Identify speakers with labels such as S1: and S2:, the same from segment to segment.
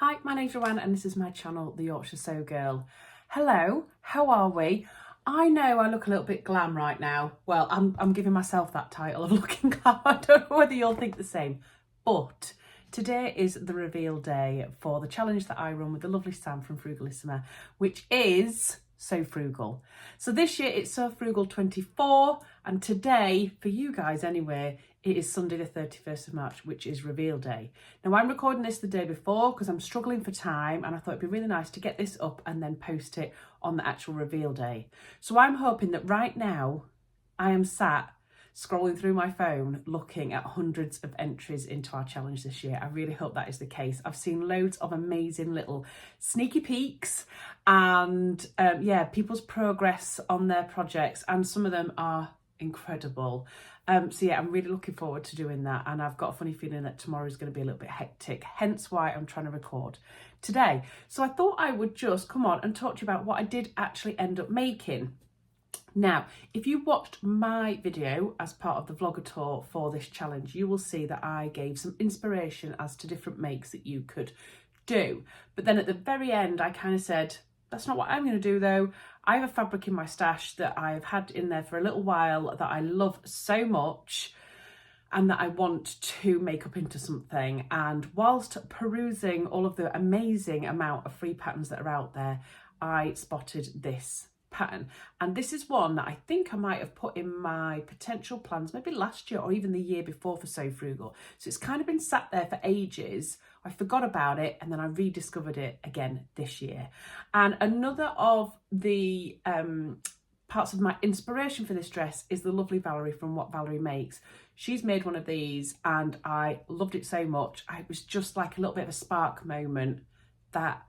S1: Hi, my name's Ruan and this is my channel, The Yorkshire Sew Girl. Hello, how are we? I know I look a little bit glam right now. Well, I'm giving myself that title of looking glam. I don't know whether you'll think the same. But today is the reveal day for the challenge that I run with the lovely Sam from Frugal, which is So Frugal. So this year it's So Frugal 24, and today, for you guys anyway, it is Sunday the 31st of March, which is reveal day. Now I'm recording this the day before because I'm struggling for time, and I thought it'd be really nice to get this up and then post it on the actual reveal day. So I'm hoping that right now I am sat scrolling through my phone looking at hundreds of entries into our challenge this year. I really hope that is the case. I've seen loads of amazing little sneaky peeks and people's progress on their projects, and some of them are incredible. So yeah, I'm really looking forward to doing that, and I've got a funny feeling that tomorrow is going to be a little bit hectic, hence why I'm trying to record today. So I thought I would just come on and talk to you about what I did actually end up making. Now, if you watched my video as part of the vlogger tour for this challenge, you will see that I gave some inspiration as to different makes that you could do. But then at the very end, I kind of said, that's not what I'm going to do though. I have a fabric in my stash that I've had in there for a little while that I love so much and that I want to make up into something. And whilst perusing all of the amazing amount of free patterns that are out there, I spotted this pattern, and this is one that I think I might have put in my potential plans maybe last year or even the year before for So Frugal. So it's kind of been sat there for ages. I forgot about it and then I rediscovered it again this year. And another of the parts of my inspiration for this dress is the lovely Valerie from What Valerie Makes. She's made one of these and I loved it so much. It was just like a little bit of a spark moment. That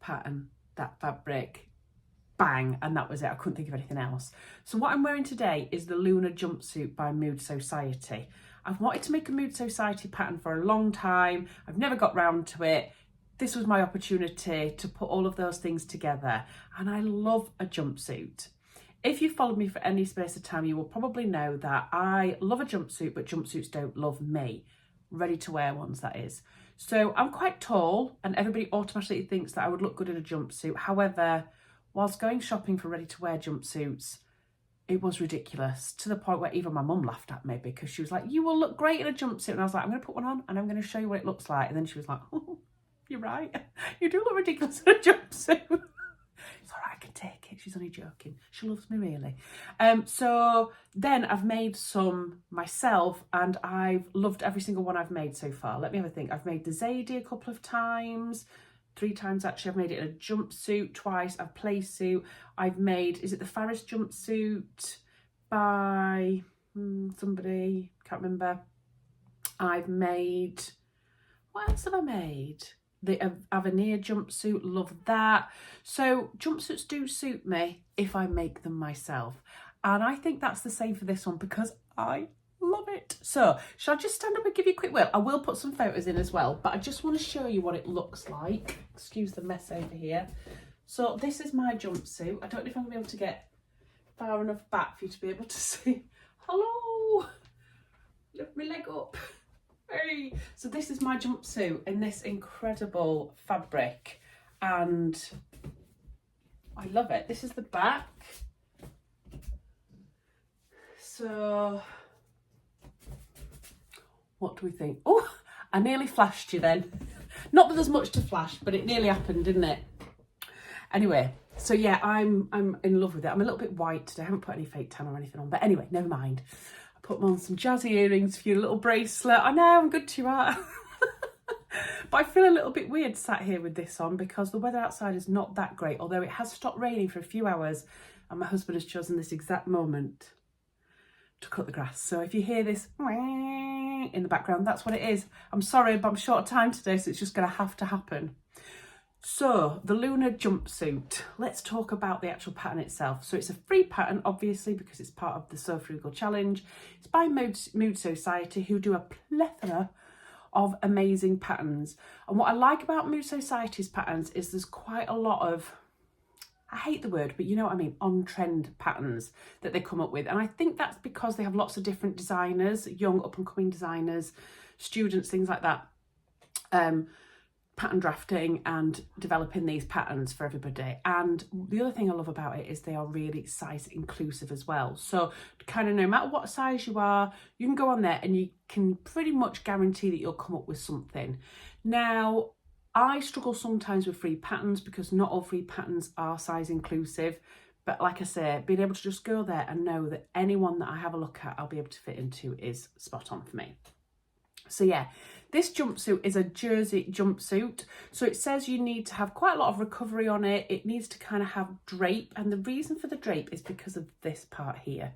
S1: pattern, that fabric, bang, and that was it. I couldn't think of anything else. So what I'm wearing today is the Lunar Jumpsuit by Sewciety. I've wanted to make a Sewciety pattern for a long time. I've never got round to it. This was my opportunity to put all of those things together, and I love a jumpsuit. If you followed me for any space of time, you will probably know that I love a jumpsuit, but jumpsuits don't love me. Ready to wear ones, that is. So I'm quite tall and everybody automatically thinks that I would look good in a jumpsuit. However, whilst going shopping for ready-to-wear jumpsuits, it was ridiculous, to the point where even my mum laughed at me because she was like, you will look great in a jumpsuit. And I was like, I'm going to put one on and I'm going to show you what it looks like. And then she was like, oh, you're right. You do look ridiculous in a jumpsuit. It's all right, I can take it. She's only joking. She loves me, really. So then I've made some myself and I've loved every single one I've made so far. Let me have a think. I've made the Zadie a couple of times. 3 times actually. I've made it in a jumpsuit twice. I've play suit. I've made, is it the Faris jumpsuit by somebody? Can't remember. I've made, what else have I made? The Avenir jumpsuit, love that. So jumpsuits do suit me if I make them myself. And I think that's the same for this one because I love it. So shall I just stand up and give you a quick whirl? I will put some photos in as well, but I just want to show you what it looks like. Excuse the mess over here. So this is my jumpsuit. I don't know if I'm gonna be able to get far enough back for you to be able to see. Hello, lift my leg up. Hey. So this is my jumpsuit in this incredible fabric and I love it. This is the back. So what do we think? Oh, I nearly flashed you then. Not that there's much to flash, but it nearly happened, didn't it? Anyway, so yeah, I'm in love with it. I'm a little bit white today. I haven't put any fake tan or anything on, but anyway, never mind. I put on some jazzy earrings for you, a little bracelet. I know, I'm good to you, Art. But I feel a little bit weird sat here with this on because the weather outside is not that great, although it has stopped raining for a few hours and my husband has chosen this exact moment to cut the grass. So if you hear this in the background, that's what it is. I'm sorry, but I'm short of time today, so it's just going to have to happen. So the Lunar Jumpsuit, let's talk about the actual pattern itself. So it's a free pattern, obviously, because it's part of the So Frugal challenge. It's by Sewciety, who do a plethora of amazing patterns. And what I like about Sewciety's patterns is there's quite a lot of, I hate the word, but you know what I mean, on-trend patterns that they come up with. And I think that's because they have lots of different designers, young up-and-coming designers, students, things like that, pattern drafting and developing these patterns for everybody. And the other thing I love about it is they are really size inclusive as well. So kind of no matter what size you are, you can go on there and you can pretty much guarantee that you'll come up with something. Now, I struggle sometimes with free patterns because not all free patterns are size inclusive. But like I say, being able to just go there and know that anyone that I have a look at, I'll be able to fit into is spot on for me. So yeah, this jumpsuit is a jersey jumpsuit. So it says you need to have quite a lot of recovery on it. It needs to kind of have drape. And the reason for the drape is because of this part here.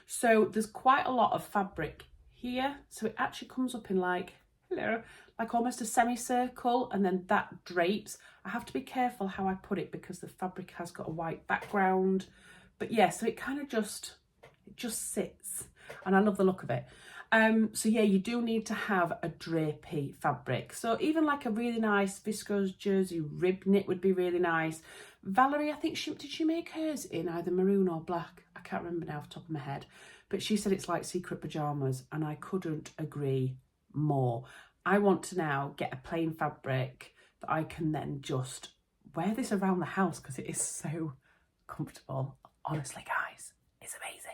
S1: So there's quite a lot of fabric here. So it actually comes up in like, hello, like almost a semicircle, and then that drapes. I have to be careful how I put it because the fabric has got a white background. But yeah, so it kind of just sits, and I love the look of it. So yeah, you do need to have a drapey fabric. So even like a really nice viscose jersey rib knit would be really nice. Valerie, I think did she make hers in either maroon or black? I can't remember now off the top of my head, but she said it's like secret pajamas, and I couldn't agree more. I want to now get a plain fabric that I can then just wear this around the house because it is so comfortable. Honestly, guys, it's amazing.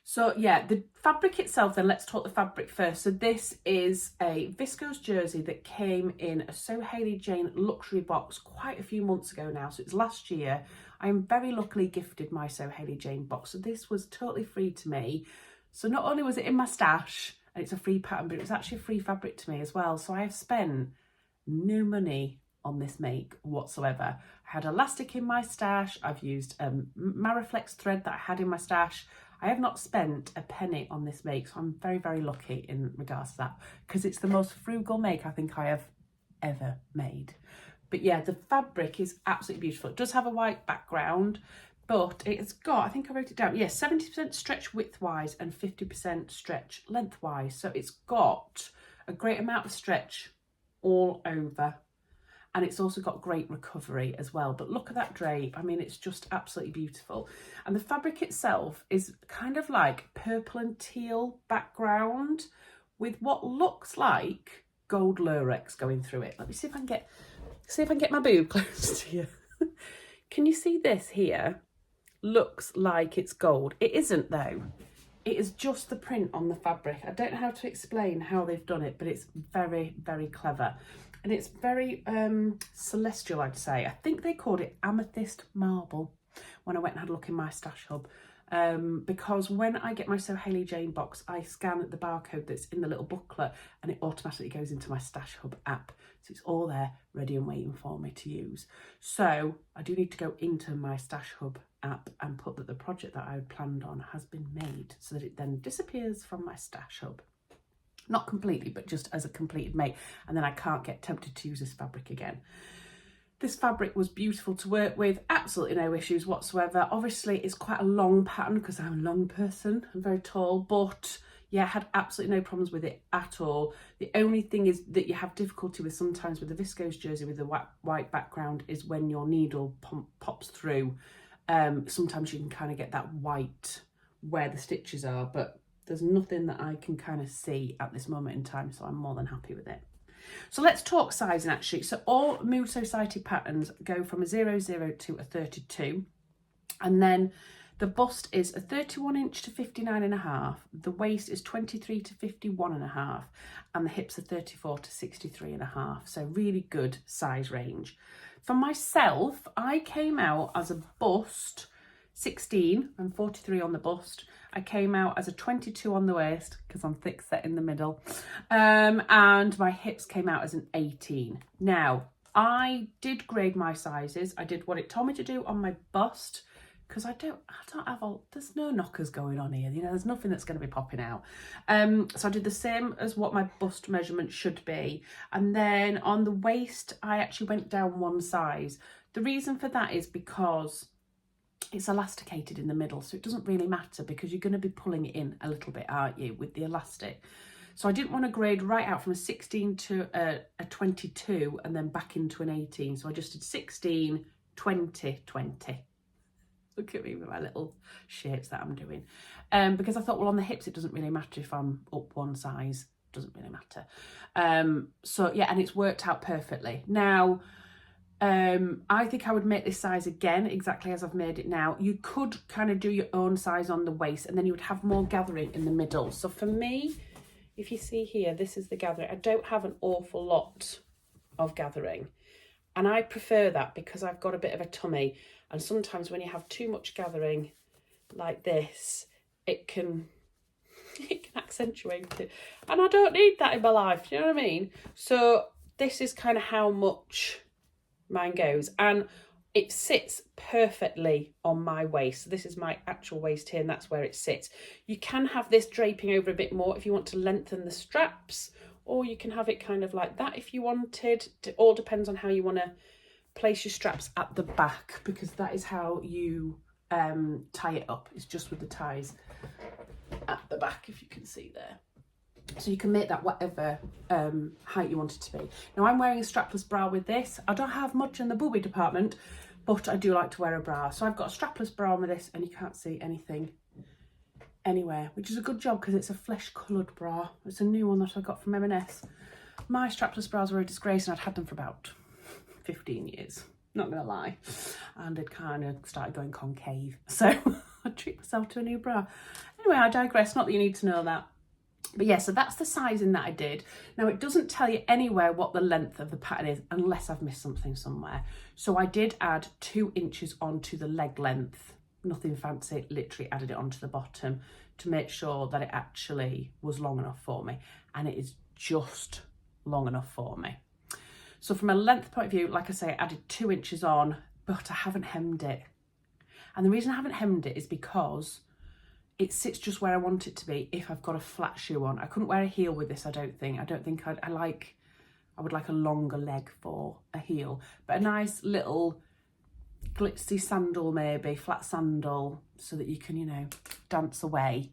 S1: So yeah, the fabric itself, then let's talk the fabric first. So this is a viscose jersey that came in a Sewciety Jane luxury box quite a few months ago now. So it's last year. I am very luckily gifted my Sewciety Jane box. So this was totally free to me. So not only was it in my stash, and it's a free pattern, but it was actually a free fabric to me as well. So I have spent no money on this make whatsoever. I had elastic in my stash. I've used Mariflex thread that I had in my stash. I have not spent a penny on this make, so I'm very, very lucky in regards to that, because it's the most frugal make I think I have ever made. But yeah, the fabric is absolutely beautiful. It does have a white background, but it's got, I think I wrote it down, yes, 70% stretch widthwise and 50% stretch lengthwise. So it's got a great amount of stretch all over. And it's also got great recovery as well. But look at that drape. I mean, it's just absolutely beautiful. And the fabric itself is kind of like purple and teal background with what looks like gold lurex going through it. Let me see if I can get my boob close to you. Can you see this here? Looks like it's gold. It isn't though. It is just the print on the fabric. I don't know how to explain how they've done it, but it's very, very clever. And it's very celestial, I'd say. I think they called it amethyst marble when I went and had a look in my stash hub. Because when I get my Sewciety Jane box, I scan the barcode that's in the little booklet and it automatically goes into my stash hub app. So it's all there ready and waiting for me to use. So I do need to go into my stash hub app and put that the project that I had planned on has been made so that it then disappears from my stash hub. Not completely, but just as a completed make, and then I can't get tempted to use this fabric again. This fabric was beautiful to work with, absolutely no issues whatsoever. Obviously, it's quite a long pattern because I'm a long person, I'm very tall, but yeah, I had absolutely no problems with it at all. The only thing is that you have difficulty with sometimes with the viscose jersey with the white background is when your needle pops through. Sometimes you can kind of get that white where the stitches are, but there's nothing that I can kind of see at this moment in time, so I'm more than happy with it. So let's talk sizing actually. So all Mood Sewciety patterns go from a 00 to a 32, and then the bust is a 31 inch to 59.5, the waist is 23 to 51.5, and the hips are 34 to 63.5. So really good size range. For myself, I came out as a bust 16 and 43 on the bust. I came out as a 22 on the waist because I'm thick set in the middle, and my hips came out as an 18. Now, I did grade my sizes. I did what it told me to do on my bust because I don't have there's no knockers going on here. You know, there's nothing that's going to be popping out. So I did the same as what my bust measurement should be. And then on the waist, I actually went down one size. The reason for that is because it's elasticated in the middle, so it doesn't really matter because you're going to be pulling it in a little bit, aren't you, with the elastic. So I didn't want to grade right out from a 16 to a 22 and then back into an 18. So I just did 16, 20, 20. Look at me with my little shapes that I'm doing. Because I thought, well, on the hips, it doesn't really matter if I'm up one size doesn't really matter. So yeah, and it's worked out perfectly. Now, I think I would make this size again, exactly as I've made it now. You could kind of do your own size on the waist, and then you would have more gathering in the middle. So for me, if you see here, this is the gathering. I don't have an awful lot of gathering. And I prefer that because I've got a bit of a tummy. And sometimes when you have too much gathering like this, it can accentuate it. And I don't need that in my life, do you know what I mean? So this is kind of how much mine goes. And it sits perfectly on my waist. So this is my actual waist here, and that's where it sits. You can have this draping over a bit more if you want to lengthen the straps, or you can have it kind of like that if you wanted. It all depends on how you want to place your straps at the back, because that is how you tie it up. It's just with the ties at the back, if you can see there. So you can make that whatever height you want it to be. Now I'm wearing a strapless bra with this. I don't have much in the booby department, but I do like to wear a bra. So I've got a strapless bra on with this, and you can't see anything anywhere, which is a good job because it's a flesh coloured bra. It's a new one that I got from M&S. My strapless bras were a disgrace, and I'd had them for about 15 years, not gonna lie, and it kind of started going concave, so I treat myself to a new bra. Anyway, I digress, not that you need to know that. But yeah, so that's the sizing that I did. Now it doesn't tell you anywhere what the length of the pattern is unless I've missed something somewhere. So I did add 2 inches onto the leg length, nothing fancy, literally added it onto the bottom to make sure that it actually was long enough for me, and it is just long enough for me. So from a length point of view, like I say, I added 2 inches on, but I haven't hemmed it. And the reason I haven't hemmed it is because it sits just where I want it to be if I've got a flat shoe on. I couldn't wear a heel with this, I don't think. I would like a longer leg for a heel, but a nice little glitzy sandal, maybe, flat sandal, so that you can, you know, dance away.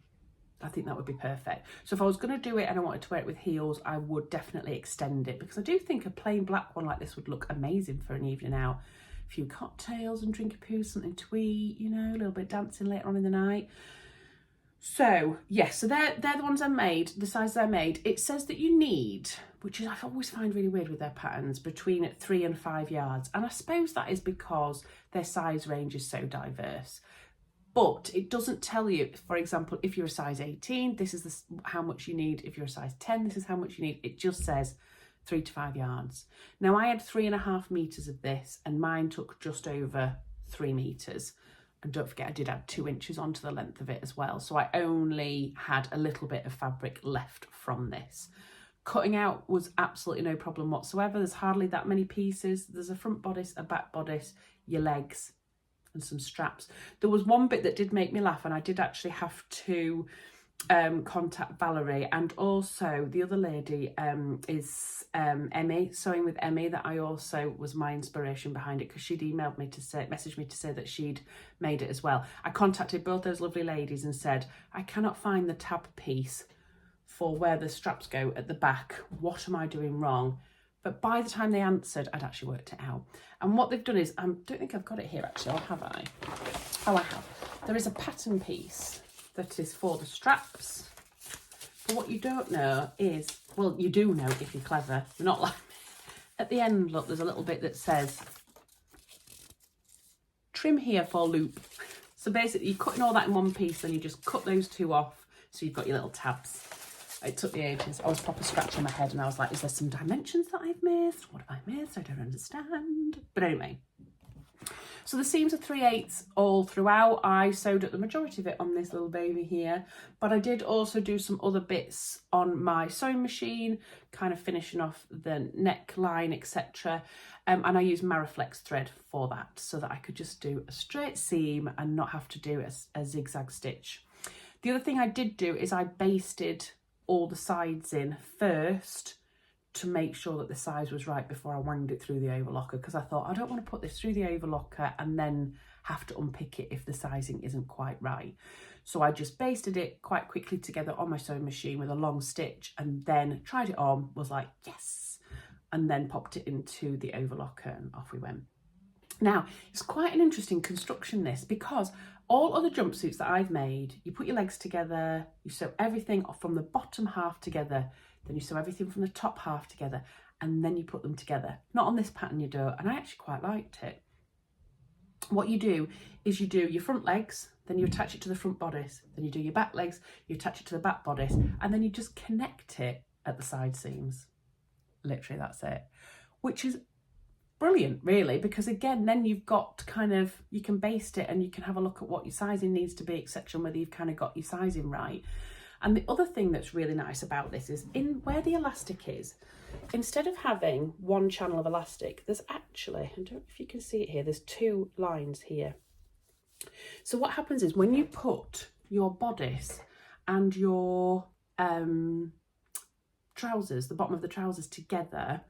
S1: I think that would be perfect. So if I was going to do it and I wanted to wear it with heels, I would definitely extend it, because I do think a plain black one like this would look amazing for an evening out. A few cocktails and drink a poo, something to eat, you know, a little bit of dancing later on in the night. So yes, so they're the ones I made, the sizes I made. It says that you need, which is I always find really weird with their patterns, between 3 and 5 yards. And I suppose that is because their size range is so diverse. But it doesn't tell you, for example, if you're a size 18, this is how much you need. If you're a size 10, this is how much you need. It just says 3 to 5 yards. Now I had 3.5 meters of this, and mine took just over 3 meters. And don't forget, I did add 2 inches onto the length of it as well. So I only had a little bit of fabric left from this. Cutting out was absolutely no problem whatsoever. There's hardly that many pieces. There's a front bodice, a back bodice, your legs, and some straps. There was one bit that did make me laugh, and I did actually have to contact Valerie, and also the other lady is Emmy, Sewing with Emmy, that I also was my inspiration behind it, because she'd messaged me to say that she'd made it as well. I contacted both those lovely ladies and said, I cannot find the tab piece for where the straps go at the back. What am I doing wrong? But by the time they answered, I'd actually worked it out. And what they've done is, I don't think I've got it here actually, or have I? Oh, I have. There is a pattern piece that is for the straps. But what you don't know is, well, you do know if you're clever. You're not like me. At the end, look, there's a little bit that says, trim here for loop. So basically, you're cutting all that in one piece, and you just cut those 2 off, so you've got your little tabs. It took me ages. I was proper scratching my head, and I was like, is there some dimensions that I've missed? What have I missed? I don't understand. But anyway. So the seams are 3/8 all throughout. I sewed up the majority of it on this little baby here, but I did also do some other bits on my sewing machine, kind of finishing off the neckline, etc. And I used Mariflex thread for that, so that I could just do a straight seam and not have to do a zigzag stitch. The other thing I did do is I basted all the sides in first to make sure that the size was right before I wanged it through the overlocker, because I thought I don't want to put this through the overlocker and then have to unpick it if the sizing isn't quite right. So I just basted it quite quickly together on my sewing machine with a long stitch, and then tried it on, was like, yes, and then popped it into the overlocker, and off we went. Now, it's quite an interesting construction, this, because all other jumpsuits that I've made, you put your legs together, you sew everything off from the bottom half together, then you sew everything from the top half together, and then you put them together. Not on this pattern you do, and I actually quite liked it. What you do is you do your front legs, then you attach it to the front bodice, then you do your back legs, you attach it to the back bodice, and then you just connect it at the side seams. Literally, that's it. Which is brilliant, really, because again, then you've got kind of, you can baste it and you can have a look at what your sizing needs to be, etc., and whether you've kind of got your sizing right. And the other thing that's really nice about this is in where the elastic is, instead of having one channel of elastic, there's actually, I don't know if you can see it here, there's two lines here. So what happens is when you put your bodice and your trousers, the bottom of the trousers together,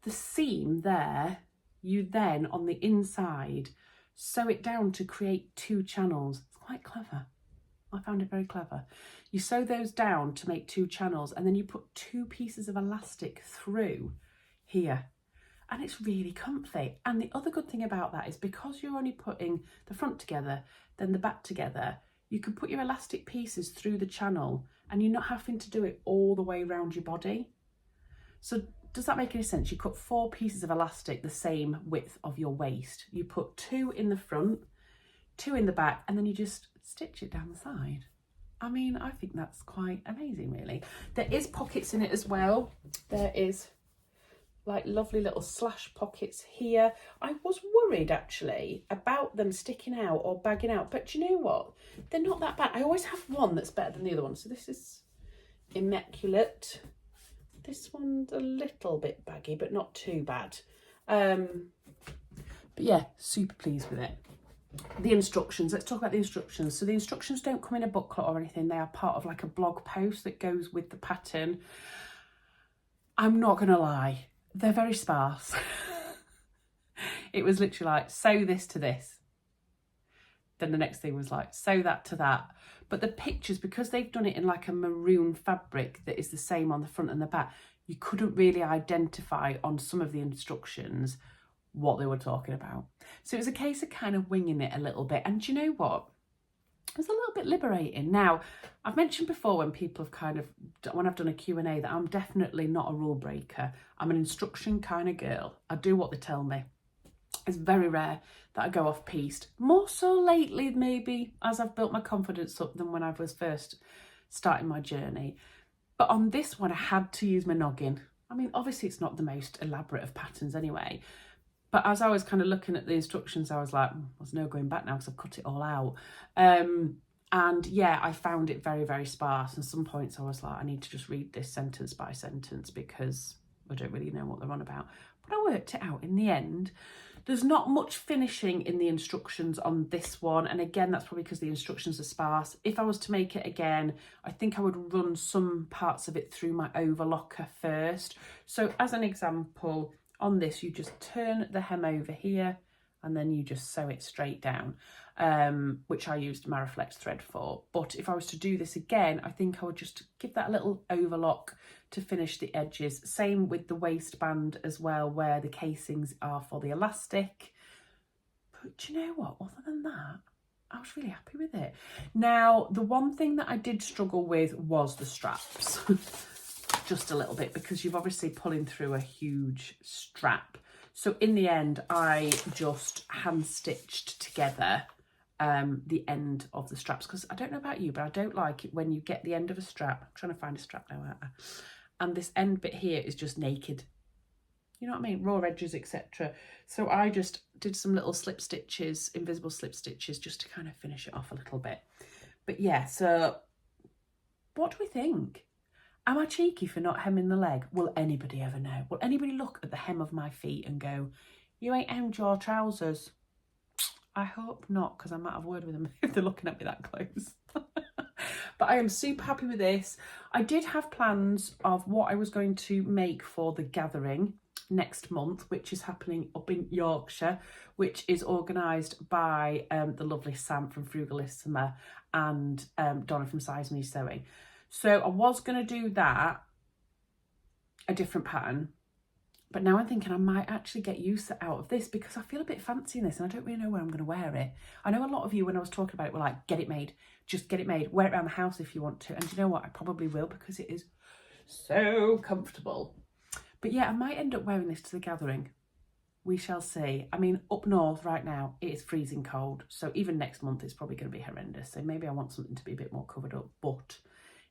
S1: the seam there, you then on the inside sew it down to create two channels. It's quite clever. I found it very clever. You sew those down to make two channels, and then you put two pieces of elastic through here, and it's really comfy. And the other good thing about that is because you're only putting the front together, then the back together, you can put your elastic pieces through the channel and you're not having to do it all the way around your body. So does that make any sense? You cut 4 pieces of elastic the same width of your waist. You put 2 in the front, 2 in the back, and then you just stitch it down the side. I mean, I think that's quite amazing, really. There is pockets in it as well. There is like lovely little slash pockets here. I was worried actually about them sticking out or bagging out, but do you know what? They're not that bad. I always have one that's better than the other one. So this is immaculate. This one's a little bit baggy, but not too bad. But yeah, super pleased with it. The instructions, let's talk about the instructions. So the instructions don't come in a booklet or anything. They are part of like a blog post that goes with the pattern. I'm not gonna lie, they're very sparse. It was literally like, sew this to this. Then the next thing was like, sew that to that. But the pictures, because they've done it in like a maroon fabric that is the same on the front and the back, you couldn't really identify on some of the instructions what they were talking about. So it was a case of kind of winging it a little bit. And do you know what? It was a little bit liberating. Now, I've mentioned before when people have kind of, when I've done a Q&A, that I'm definitely not a rule breaker. I'm an instruction kind of girl. I do what they tell me. It's very rare that I go off piste. More so lately, maybe, as I've built my confidence up than when I was first starting my journey. But on this one, I had to use my noggin. I mean, obviously it's not the most elaborate of patterns anyway. But as I was kind of looking at the instructions, I was like, there's no going back now because I've cut it all out. And yeah, I found it very, very sparse. And some points I was like, I need to just read this sentence by sentence because I don't really know what they're on about. But I worked it out in the end. There's not much finishing in the instructions on this one. And again, that's probably because the instructions are sparse. If I was to make it again, I think I would run some parts of it through my overlocker first. So as an example, on this, you just turn the hem over here and then you just sew it straight down, which I used Mariflex thread for. But if I was to do this again, I think I would just give that a little overlock to finish the edges. Same with the waistband as well, where the casings are for the elastic. But do you know what? Other than that, I was really happy with it. Now, the one thing that I did struggle with was the straps. Just a little bit, because you're obviously pulling through a huge strap. So in the end, I just hand stitched together the end of the straps, because I don't know about you, but I don't like it when you get the end of a strap. I'm trying to find a strap now, aren't I? And this end bit here is just naked. You know what I mean? Raw edges, etc. So I just did some little slip stitches, invisible slip stitches, just to kind of finish it off a little bit. But yeah, so what do we think? Am I cheeky for not hemming the leg? Will anybody ever know? Will anybody look at the hem of my feet and go, you ain't hemmed your trousers? I hope not, because I might have a word with them if they're looking at me that close. But I am super happy with this. I did have plans of what I was going to make for the gathering next month, which is happening up in Yorkshire, which is organised by the lovely Sam from Frugal and Donna from Size Me Sewing. So I was going to do that, a different pattern, but now I'm thinking I might actually get use out of this because I feel a bit fancy in this and I don't really know where I'm going to wear it. I know a lot of you, when I was talking about it, were like, get it made, just get it made, wear it around the house if you want to. And you know what? I probably will, because it is so comfortable. But yeah, I might end up wearing this to the gathering. We shall see. I mean, up north right now, it is freezing cold. So even next month, it's probably going to be horrendous. So maybe I want something to be a bit more covered up. But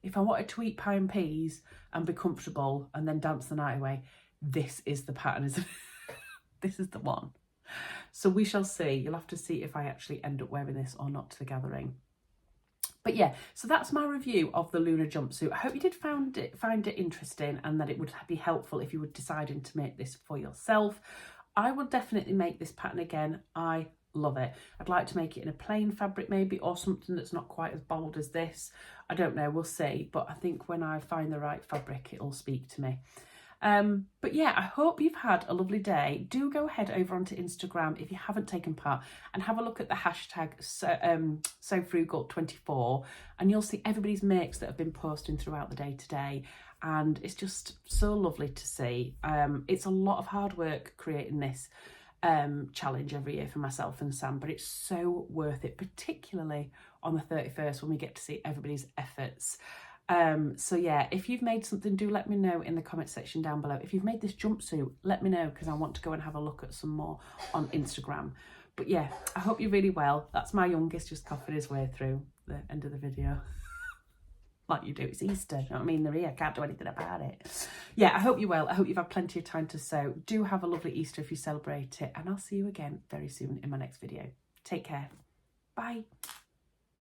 S1: if I wanted to eat pie and peas and be comfortable and then dance the night away, this is the pattern, isn't it? This is the one. So we shall see. You'll have to see if I actually end up wearing this or not to the gathering. But yeah, so that's my review of the Lunar jumpsuit. I hope you did find it interesting and that it would be helpful if you were deciding to make this for yourself. I will definitely make this pattern again. I love it. I'd like to make it in a plain fabric maybe, or something that's not quite as bold as this. I don't know, we'll see. But I think when I find the right fabric, it'll speak to me. But yeah, I hope you've had a lovely day. Do go ahead over onto Instagram if you haven't taken part and have a look at the hashtag SewFrugal24, and you'll see everybody's makes that have been posting throughout the day today, and it's just so lovely to see. It's a lot of hard work creating this challenge every year for myself and Sam, but it's so worth it, particularly on the 31st when we get to see everybody's efforts. So yeah, if you've made something, do let me know in the comment section down below. If you've made this jumpsuit, let me know, because I want to go and have a look at some more on Instagram. But yeah, I hope you're really well. That's my youngest just coughing his way through the end of the video. Like you do, it's Easter, you know what I mean? They're here, can't do anything about it. Yeah, I hope you're well. I hope you've had plenty of time to sew. Do have a lovely Easter if you celebrate it, and I'll see you again very soon in my next video. Take care. Bye.